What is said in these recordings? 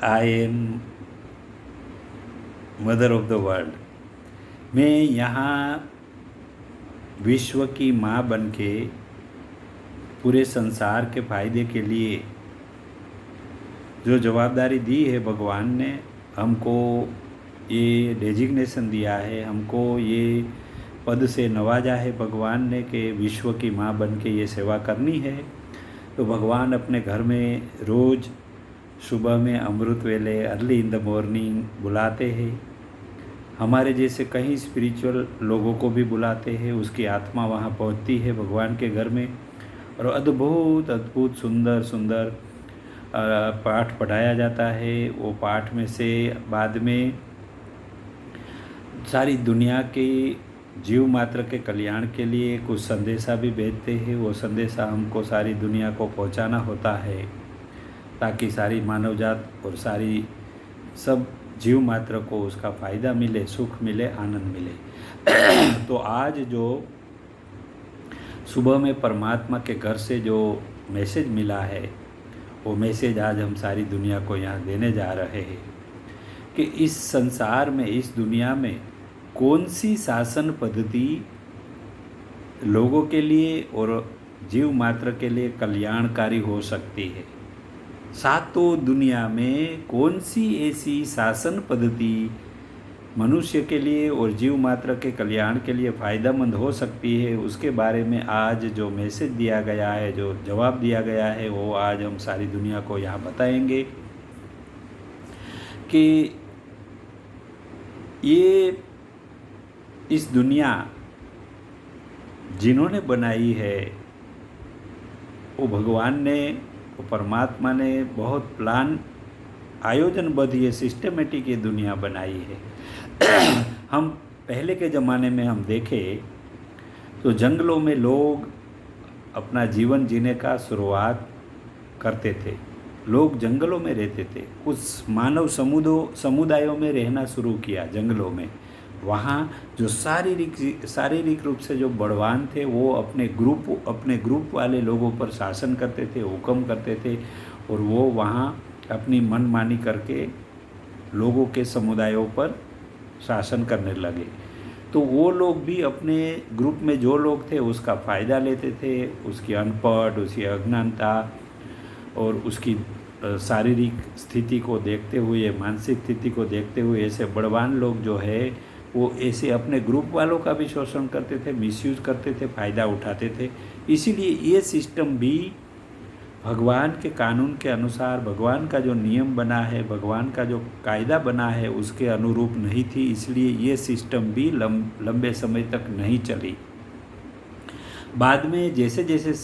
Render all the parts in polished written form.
I am mother of the world. मैं यहाँ विश्व की माँ बन के पूरे संसार के फायदे के लिए जो जवाबदारी दी है भगवान ने हमको, ये डेजिग्नेशन दिया है, हमको ये पद से नवाजा है भगवान ने कि विश्व की माँ बन के ये सेवा करनी है। तो भगवान अपने घर में रोज़ सुबह में अमृत वेले अर्ली इन द मॉर्निंग बुलाते हैं। हमारे जैसे कई स्पिरिचुअल लोगों को भी बुलाते हैं, उसकी आत्मा वहाँ पहुँचती है भगवान के घर में, और अद्भुत अद्भुत सुंदर सुंदर पाठ पढ़ाया जाता है। वो पाठ में से बाद में सारी दुनिया के जीव मात्र के कल्याण के लिए कुछ संदेशा भी भेजते हैं। वो संदेशा हमको सारी दुनिया को पहुंचाना होता है ताकि सारी मानव जात और सारी सब जीव मात्र को उसका फ़ायदा मिले, सुख मिले, आनंद मिले। तो आज जो सुबह में परमात्मा के घर से जो मैसेज मिला है, वो मैसेज आज हम सारी दुनिया को यहाँ देने जा रहे हैं कि इस संसार में, इस दुनिया में कौन सी शासन पद्धति लोगों के लिए और जीव मात्र के लिए कल्याणकारी हो सकती है। सातों दुनिया में कौन सी ऐसी शासन पद्धति मनुष्य के लिए और जीव मात्र के कल्याण के लिए फ़ायदेमंद हो सकती है, उसके बारे में आज जो मैसेज दिया गया है, जो जवाब दिया गया है, वो आज हम सारी दुनिया को यहाँ बताएंगे कि ये इस दुनिया जिन्होंने बनाई है, वो भगवान ने, वो परमात्मा ने बहुत प्लान आयोजनबद्ध ये सिस्टमेटिक ये दुनिया बनाई है। हम पहले के ज़माने में हम देखें तो जंगलों में लोग अपना जीवन जीने का शुरुआत करते थे। लोग जंगलों में रहते थे। कुछ मानव समुदायों में रहना शुरू किया जंगलों में। वहाँ जो शारीरिक रूप से जो बलवान थे, वो अपने ग्रुप वाले लोगों पर शासन करते थे, हुक्म करते थे, और वो वहाँ अपनी मनमानी करके लोगों के समुदायों पर शासन करने लगे। तो वो लोग भी अपने ग्रुप में जो लोग थे उसका फ़ायदा लेते थे। उसकी अनपढ़, उसकी अज्ञानता और उसकी शारीरिक स्थिति को देखते हुए, मानसिक स्थिति को देखते हुए ऐसे बलवान लोग जो है वो ऐसे अपने ग्रुप वालों का भी शोषण करते थे, मिसयूज करते थे, फ़ायदा उठाते थे। इसीलिए ये सिस्टम भी भगवान के कानून के अनुसार, भगवान का जो नियम बना है, भगवान का जो कायदा बना है, उसके अनुरूप नहीं थी। इसलिए ये सिस्टम भी लंबे समय तक नहीं चली। बाद में जैसे जैसे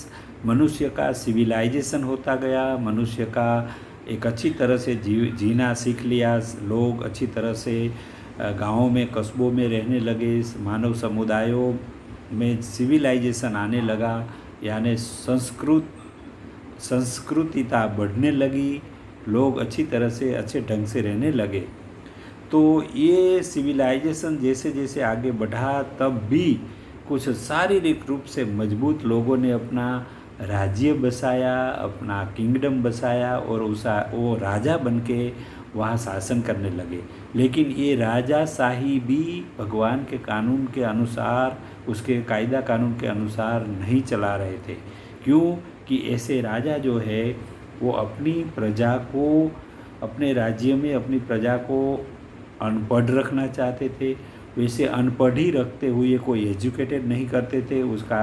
मनुष्य का सिविलाइजेशन होता गया, मनुष्य का एक अच्छी तरह से जीना सीख लिया, लोग अच्छी तरह से गाँवों में, कस्बों में रहने लगे, मानव समुदायों में सिविलाइजेशन आने लगा, यानी संस्कृतिता बढ़ने लगी, लोग अच्छी तरह से अच्छे ढंग से रहने लगे। तो ये सिविलाइजेशन जैसे जैसे आगे बढ़ा, तब भी कुछ शारीरिक रूप से मजबूत लोगों ने अपना राज्य बसाया, अपना किंगडम बसाया, और वो राजा बन के वहाँ शासन करने लगे। लेकिन ये राजाशाही भी भगवान के कानून के अनुसार, उसके कायदा कानून के अनुसार नहीं चला रहे थे। क्यों कि ऐसे राजा जो है वो अपनी प्रजा को, अपने राज्य में अपनी प्रजा को अनपढ़ रखना चाहते थे। वैसे अनपढ़ ही रखते हुए कोई एजुकेटेड नहीं करते थे। उसका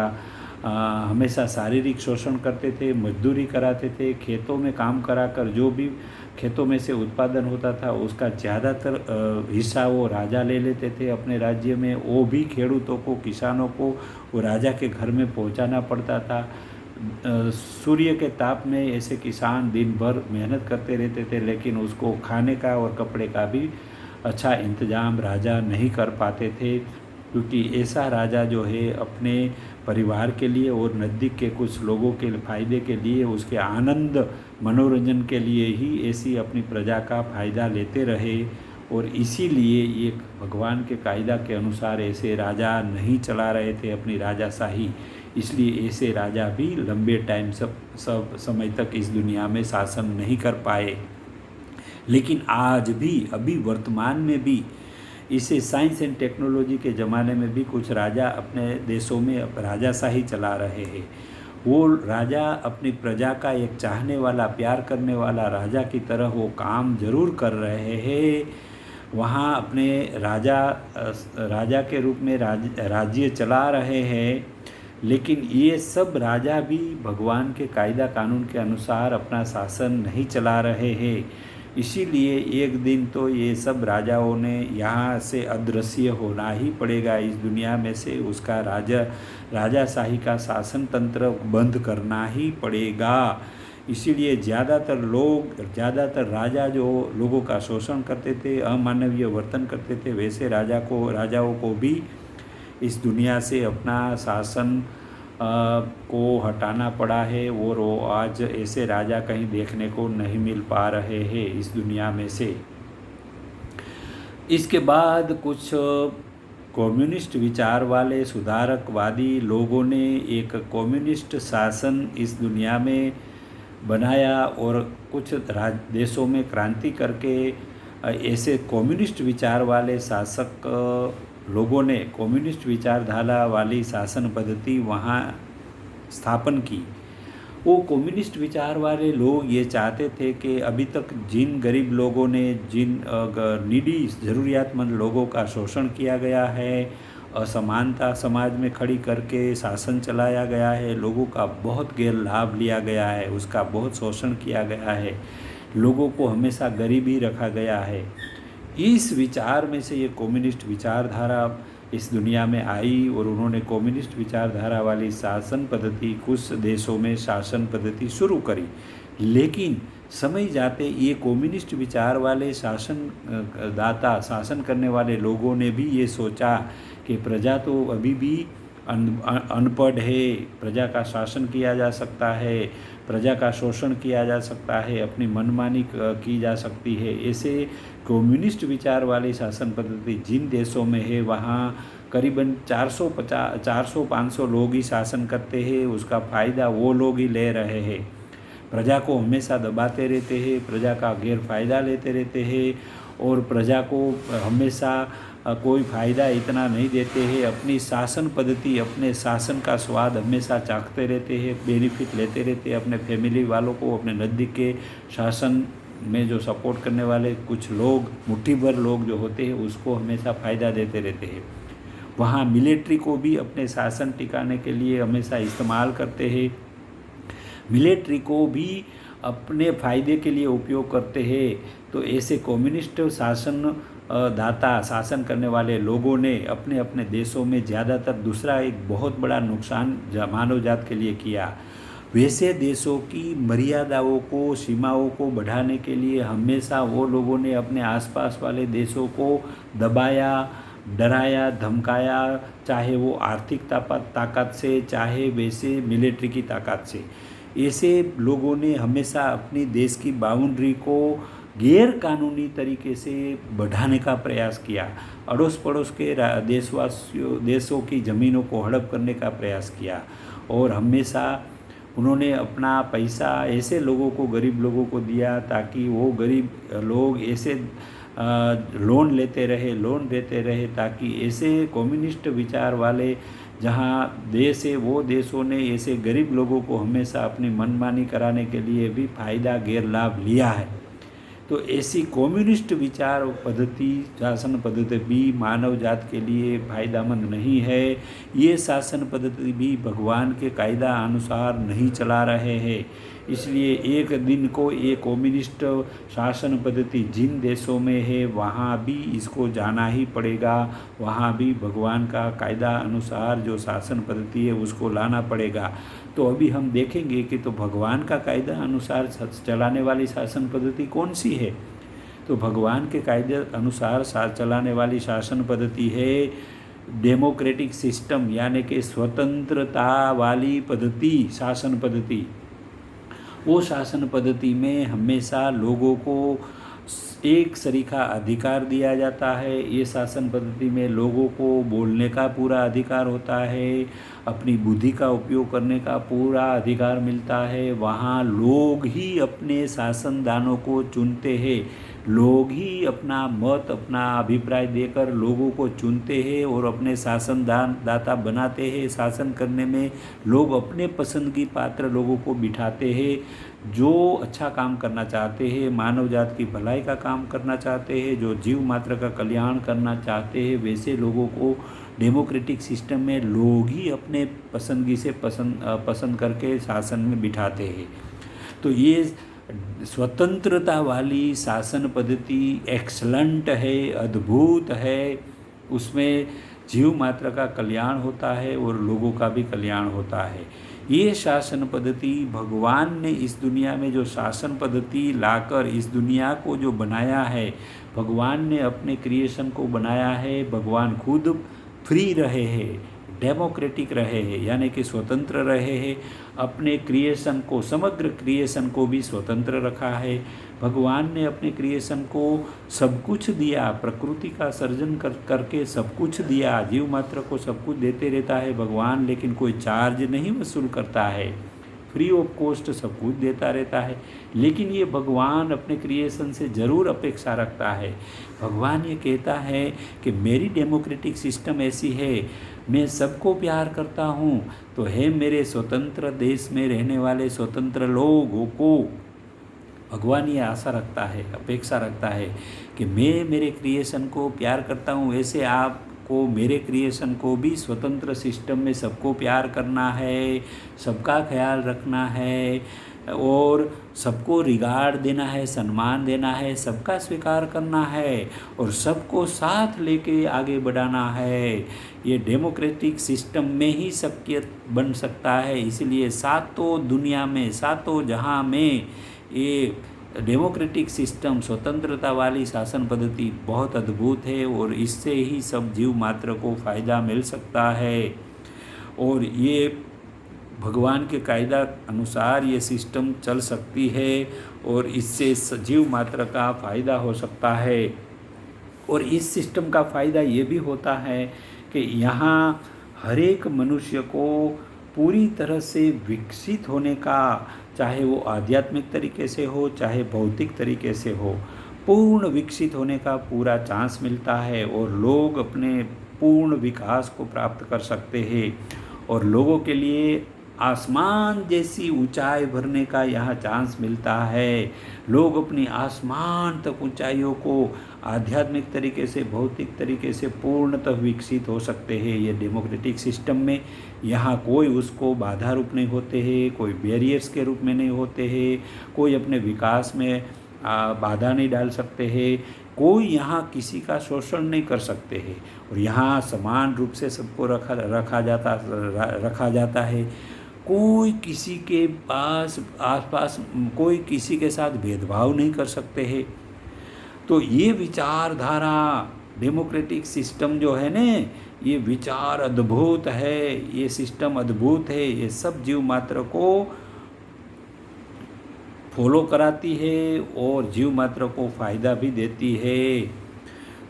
हमेशा शारीरिक शोषण करते थे, मजदूरी कराते थे, खेतों में काम कराकर जो भी खेतों में से उत्पादन होता था उसका ज़्यादातर हिस्सा वो राजा ले लेते थे अपने राज्य में। वो भी खेडूतों को, किसानों को वो राजा के घर में पहुंचाना पड़ता था। सूर्य के ताप में ऐसे किसान दिन भर मेहनत करते रहते थे, लेकिन उसको खाने का और कपड़े का भी अच्छा इंतज़ाम राजा नहीं कर पाते थे, क्योंकि ऐसा राजा जो है अपने परिवार के लिए और नज़दीक के कुछ लोगों के फ़ायदे के लिए, उसके आनंद मनोरंजन के लिए ही ऐसी अपनी प्रजा का फ़ायदा लेते रहे। और इसीलिए ये भगवान के कायदा के अनुसार ऐसे राजा नहीं चला रहे थे अपनी राजाशाही। इसलिए ऐसे राजा भी लंबे टाइम सब समय तक इस दुनिया में शासन नहीं कर पाए। लेकिन आज भी अभी वर्तमान में भी इसे साइंस एंड टेक्नोलॉजी के ज़माने में भी कुछ राजा अपने देशों में राजाशाही चला रहे हैं। वो राजा अपनी प्रजा का एक चाहने वाला, प्यार करने वाला राजा की तरह वो काम जरूर कर रहे हैं। वहाँ अपने राजा के रूप में राज्य चला रहे हैं, लेकिन ये सब राजा भी भगवान के कायदा कानून के अनुसार अपना शासन नहीं चला रहे हैं। इसीलिए एक दिन तो ये सब राजाओं ने यहाँ से अदृश्य होना ही पड़ेगा, इस दुनिया में से उसका राजाशाही का शासन तंत्र बंद करना ही पड़ेगा। इसीलिए ज़्यादातर राजा जो लोगों का शोषण करते थे, अमानवीय वर्तन करते थे, वैसे राजाओं को भी इस दुनिया से अपना शासन को हटाना पड़ा है। और वो आज ऐसे राजा कहीं देखने को नहीं मिल पा रहे हैं इस दुनिया में से। इसके बाद कुछ कम्युनिस्ट विचार वाले सुधारकवादी लोगों ने एक कम्युनिस्ट शासन इस दुनिया में बनाया और कुछ देशों में क्रांति करके ऐसे कम्युनिस्ट विचार वाले शासक लोगों ने कम्युनिस्ट विचारधारा वाली शासन पद्धति वहाँ स्थापन की। वो कम्युनिस्ट विचार वाले लोग ये चाहते थे कि अभी तक जिन गरीब लोगों ने, जिन नीडी ज़रूरियातमंद लोगों का शोषण किया गया है, असमानता समाज में खड़ी करके शासन चलाया गया है, लोगों का बहुत गैर लाभ लिया गया है, उसका बहुत शोषण किया गया है, लोगों को हमेशा गरीब ही रखा गया है। इस विचार में से ये कम्युनिस्ट विचारधारा इस दुनिया में आई और उन्होंने कम्युनिस्ट विचारधारा वाली शासन पद्धति, कुछ देशों में शासन पद्धति शुरू करी। लेकिन समय जाते ये कम्युनिस्ट विचार वाले शासन करने वाले लोगों ने भी ये सोचा कि प्रजा तो अभी भी अनपढ़ है, प्रजा का शासन किया जा सकता है, प्रजा का शोषण किया जा सकता है, अपनी मनमानी की जा सकती है। ऐसे कम्युनिस्ट विचार वाली शासन पद्धति जिन देशों में है वहाँ करीबन 400-500 लोग ही शासन करते हैं, उसका फ़ायदा वो लोग ही ले रहे हैं। प्रजा को हमेशा दबाते रहते हैं, प्रजा का गैर फ़ायदा लेते रहते हैं और प्रजा को हमेशा कोई फ़ायदा इतना नहीं देते हैं। अपनी शासन पद्धति, अपने शासन का स्वाद हमेशा चाखते रहते हैं, बेनिफिट लेते रहते हैं अपने फैमिली वालों को, अपने नज़दीक के शासन में जो सपोर्ट करने वाले कुछ लोग, मुट्ठी भर लोग जो होते हैं, उसको हमेशा फ़ायदा देते रहते हैं। वहाँ मिलिट्री को भी अपने शासन टिकाने के लिए हमेशा इस्तेमाल करते हैं, मिलिट्री को भी अपने फ़ायदे के लिए उपयोग करते हैं। तो ऐसे कम्युनिस्ट शासन करने वाले लोगों ने अपने अपने देशों में ज़्यादातर दूसरा एक बहुत बड़ा नुकसान मानव जात के लिए किया। वैसे देशों की मर्यादाओं को, सीमाओं को बढ़ाने के लिए हमेशा वो लोगों ने अपने आसपास वाले देशों को दबाया, डराया, धमकाया, चाहे वो आर्थिक ताकत से, चाहे वैसे मिलिट्री की ताकत से। ऐसे लोगों ने हमेशा अपनी देश की बाउंड्री को गैर कानूनी तरीके से बढ़ाने का प्रयास किया, अड़ोस पड़ोस के देशों की ज़मीनों को हड़प करने का प्रयास किया और हमेशा उन्होंने अपना पैसा ऐसे लोगों को, गरीब लोगों को दिया ताकि वो गरीब लोग ऐसे लोन देते रहे ताकि ऐसे कम्युनिस्ट विचार वाले जहाँ देश है वो देशों ने ऐसे गरीब लोगों को हमेशा अपनी मनमानी कराने के लिए भी फ़ायदा, गैर लाभ लिया है। तो ऐसी कम्युनिस्ट विचार पद्धति, शासन पद्धति भी मानव जात के लिए फ़ायदेमंद नहीं है। ये शासन पद्धति भी भगवान के कायदा अनुसार नहीं चला रहे हैं। इसलिए एक दिन को ये कम्युनिस्ट शासन पद्धति जिन देशों में है वहाँ भी इसको जाना ही पड़ेगा, वहाँ भी भगवान का कायदा अनुसार जो शासन पद्धति है उसको लाना पड़ेगा। तो अभी हम देखेंगे कि तो भगवान का कायदा अनुसार चलाने वाली शासन पद्धति कौन सी है। तो भगवान के कायदे अनुसार चलाने वाली शासन पद्धति है डेमोक्रेटिक सिस्टम, यानी कि स्वतंत्रता वाली पद्धति, शासन पद्धति। वो शासन पद्धति में हमेशा लोगों को एक सरीखा अधिकार दिया जाता है। ये शासन पद्धति में लोगों को बोलने का पूरा अधिकार होता है, अपनी बुद्धि का उपयोग करने का पूरा अधिकार मिलता है। वहाँ लोग ही अपने शासनदानों को चुनते हैं, लोग ही अपना मत, अपना अभिप्राय देकर लोगों को चुनते हैं और अपने दाता बनाते हैं। शासन करने में लोग अपने पसंद की पात्र लोगों को बिठाते हैं, जो अच्छा काम करना चाहते हैं, मानव जात की भलाई का काम करना चाहते हैं, जो जीव मात्र का कल्याण करना चाहते हैं, वैसे लोगों को डेमोक्रेटिक सिस्टम में लोग ही अपने पसंदगी से पसंद करके शासन में बिठाते हैं। तो ये स्वतंत्रता वाली शासन पद्धति एक्सलेंट है, अद्भुत है। उसमें जीव मात्र का कल्याण होता है और लोगों का भी कल्याण होता है। ये शासन पद्धति भगवान ने इस दुनिया में जो शासन पद्धति लाकर इस दुनिया को जो बनाया है, भगवान ने अपने क्रिएशन को बनाया है। भगवान खुद फ्री रहे हैं, डेमोक्रेटिक रहे हैं, यानी कि स्वतंत्र रहे हैं। अपने क्रिएशन को, समग्र क्रिएशन को भी स्वतंत्र रखा है। भगवान ने अपने क्रिएशन को सब कुछ दिया, प्रकृति का सर्जन करके सब कुछ दिया। जीव मात्र को सब कुछ देते रहता है भगवान, लेकिन कोई चार्ज नहीं वसूल करता है, फ्री ऑफ कॉस्ट सब कुछ देता रहता है। लेकिन ये भगवान अपने क्रिएशन से ज़रूर अपेक्षा रखता है। भगवान ये कहता है कि मेरी डेमोक्रेटिक सिस्टम ऐसी है, मैं सबको प्यार करता हूँ। तो है मेरे स्वतंत्र देश में रहने वाले स्वतंत्र लोगों को भगवान ये आशा रखता है, अपेक्षा रखता है कि मैं मेरे क्रिएशन को प्यार करता हूँ, ऐसे आपको मेरे क्रिएशन को भी स्वतंत्र सिस्टम में सबको प्यार करना है, सबका ख्याल रखना है और सबको रिगार्ड देना है, सम्मान देना है, सबका स्वीकार करना है और सबको साथ लेके आगे बढ़ाना है। ये डेमोक्रेटिक सिस्टम में ही शक्य बन सकता है। इसलिए सातों दुनिया में, सातों जहां में ये डेमोक्रेटिक सिस्टम, स्वतंत्रता वाली शासन पद्धति बहुत अद्भुत है और इससे ही सब जीव मात्र को फ़ायदा मिल सकता है। और ये भगवान के कायदा अनुसार ये सिस्टम चल सकती है और इससे जीव मात्र का फ़ायदा हो सकता है। और इस सिस्टम का फ़ायदा ये भी होता है कि यहाँ हर एक मनुष्य को पूरी तरह से विकसित होने का, चाहे वो आध्यात्मिक तरीके से हो, चाहे भौतिक तरीके से हो, पूर्ण विकसित होने का पूरा चांस मिलता है और लोग अपने पूर्ण विकास को प्राप्त कर सकते हैं। और लोगों के लिए आसमान जैसी ऊंचाई भरने का यहाँ चांस मिलता है। लोग अपनी आसमान तक ऊंचाइयों को आध्यात्मिक तरीके से, भौतिक तरीके से पूर्णतः विकसित हो सकते हैं। ये डेमोक्रेटिक सिस्टम में यहाँ कोई उसको बाधा रूप नहीं होते हैं, कोई बैरियर्स के रूप में नहीं होते हैं, कोई अपने विकास में बाधा नहीं डाल सकते हैं, कोई यहाँ किसी का शोषण नहीं कर सकते हैं। और यहाँ समान रूप से सबको रखा जाता है। कोई किसी के आसपास कोई किसी के साथ भेदभाव नहीं कर सकते हैं। तो ये विचारधारा, डेमोक्रेटिक सिस्टम जो है ना, ये विचार अद्भुत है, ये सिस्टम अद्भुत है। ये सब जीव मात्र को फॉलो कराती है और जीव मात्र को फ़ायदा भी देती है।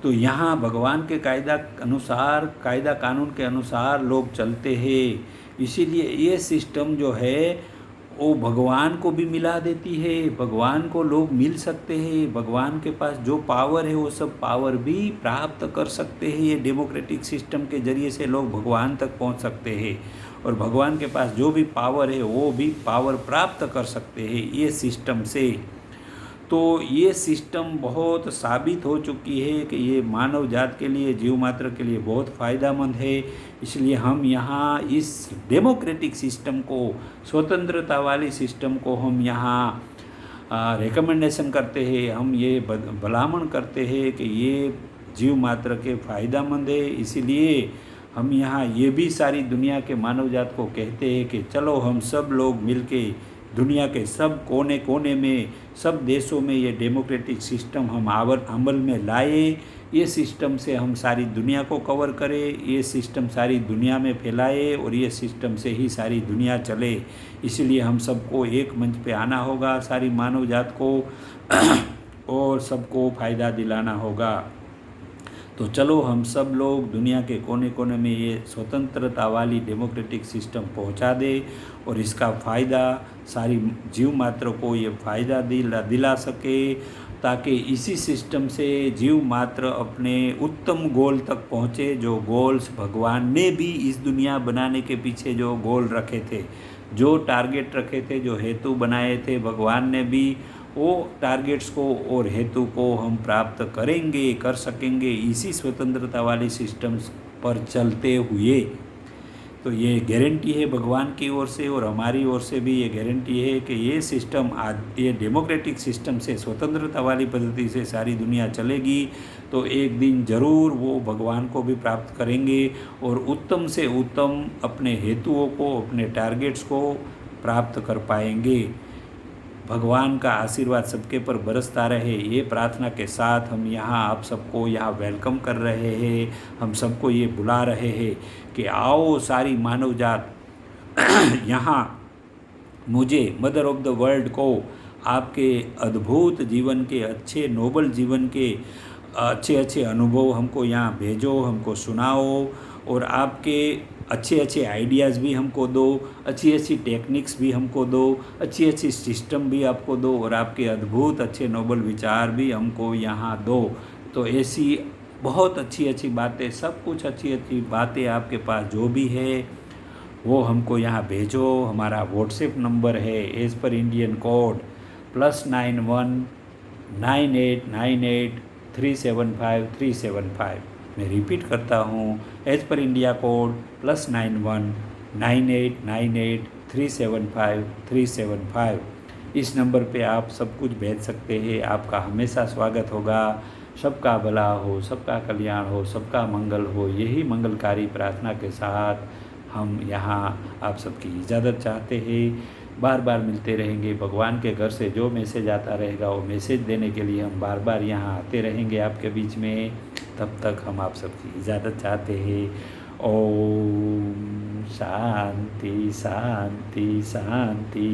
तो यहाँ भगवान के कायदा अनुसार, कायदा कानून के अनुसार लोग चलते हैं। इसीलिए ये सिस्टम जो है वो भगवान को भी मिला देती है, भगवान को लोग मिल सकते हैं। भगवान के पास जो पावर है वो सब पावर भी प्राप्त कर सकते हैं। ये डेमोक्रेटिक सिस्टम के ज़रिए से लोग भगवान तक पहुंच सकते हैं और भगवान के पास जो भी पावर है वो भी पावर प्राप्त कर सकते हैं ये सिस्टम से। तो ये सिस्टम बहुत साबित हो चुकी है कि ये मानव जात के लिए, जीव मात्र के लिए बहुत फ़ायदेमंद है। इसलिए हम यहाँ इस डेमोक्रेटिक सिस्टम को, स्वतंत्रता वाली सिस्टम को हम यहाँ रिकमेंडेशन करते हैं, हम ये भलामण करते हैं कि ये जीव मात्र के फ़ायदेमंद है। इसीलिए हम यहाँ ये भी सारी दुनिया के मानव जात को कहते हैं कि चलो हम सब लोग मिलके दुनिया के सब कोने कोने में, सब देशों में ये डेमोक्रेटिक सिस्टम हम अमल में लाए। ये सिस्टम से हम सारी दुनिया को कवर करें, ये सिस्टम सारी दुनिया में फैलाए और ये सिस्टम से ही सारी दुनिया चले। इसलिए हम सबको एक मंच पे आना होगा, सारी मानव जात को और सबको फ़ायदा दिलाना होगा। तो चलो हम सब लोग दुनिया के कोने कोने में ये स्वतंत्रता वाली डेमोक्रेटिक सिस्टम पहुंचा दे और इसका फ़ायदा सारी जीव मात्र को ये फ़ायदा दिला सके, ताकि इसी सिस्टम से जीव मात्र अपने उत्तम गोल तक पहुँचे, जो गोल्स भगवान ने भी इस दुनिया बनाने के पीछे जो गोल रखे थे, जो टारगेट रखे थे, जो हेतु बनाए थे भगवान ने भी, वो टारगेट्स को और हेतु को हम प्राप्त करेंगे, कर सकेंगे इसी स्वतंत्रता वाली सिस्टम्स पर चलते हुए। तो ये गारंटी है भगवान की ओर से और हमारी ओर से भी ये गारंटी है कि ये सिस्टम आज ये डेमोक्रेटिक सिस्टम से, स्वतंत्रता वाली पद्धति से सारी दुनिया चलेगी तो एक दिन ज़रूर वो भगवान को भी प्राप्त करेंगे और उत्तम से उत्तम अपने हेतुओं को, अपने टारगेट्स को प्राप्त कर पाएंगे। भगवान का आशीर्वाद सबके पर बरसता रहे, ये प्रार्थना के साथ हम यहाँ आप सबको यहाँ वेलकम कर रहे हैं। हम सबको ये बुला रहे हैं कि आओ सारी मानव जात यहाँ मुझे मदर ऑफ द वर्ल्ड को आपके अद्भुत जीवन के, अच्छे नोबल जीवन के अच्छे अच्छे अनुभव हमको यहाँ भेजो, हमको सुनाओ और आपके अच्छे अच्छे आइडियाज़ भी हमको दो, अच्छी अच्छी टेक्निक्स भी हमको दो, अच्छी अच्छी सिस्टम भी आपको दो और आपके अद्भुत अच्छे नोबल विचार भी हमको यहाँ दो। तो ऐसी बहुत अच्छी अच्छी बातें, सब कुछ अच्छी अच्छी बातें आपके पास जो भी है वो हमको यहाँ भेजो। हमारा व्हाट्सएप नंबर है एज़ पर इंडियन कोड +91 9898 375 375। मैं रिपीट करता हूँ, एज़ पर इंडिया कोड +91 9898 375 375। इस नंबर पे आप सब कुछ भेज सकते हैं। आपका हमेशा स्वागत होगा। सबका भला हो, सबका कल्याण हो, सबका मंगल हो, यही मंगलकारी प्रार्थना के साथ हम यहाँ आप सबकी इजाज़त चाहते हैं। बार बार मिलते रहेंगे। भगवान के घर से जो मैसेज आता रहेगा वो मैसेज देने के लिए हम बार बार यहाँ आते रहेंगे आपके बीच में। तब तक हम आप सबकी इजाज़त चाहते हैं। ओम शांति शांति शांति।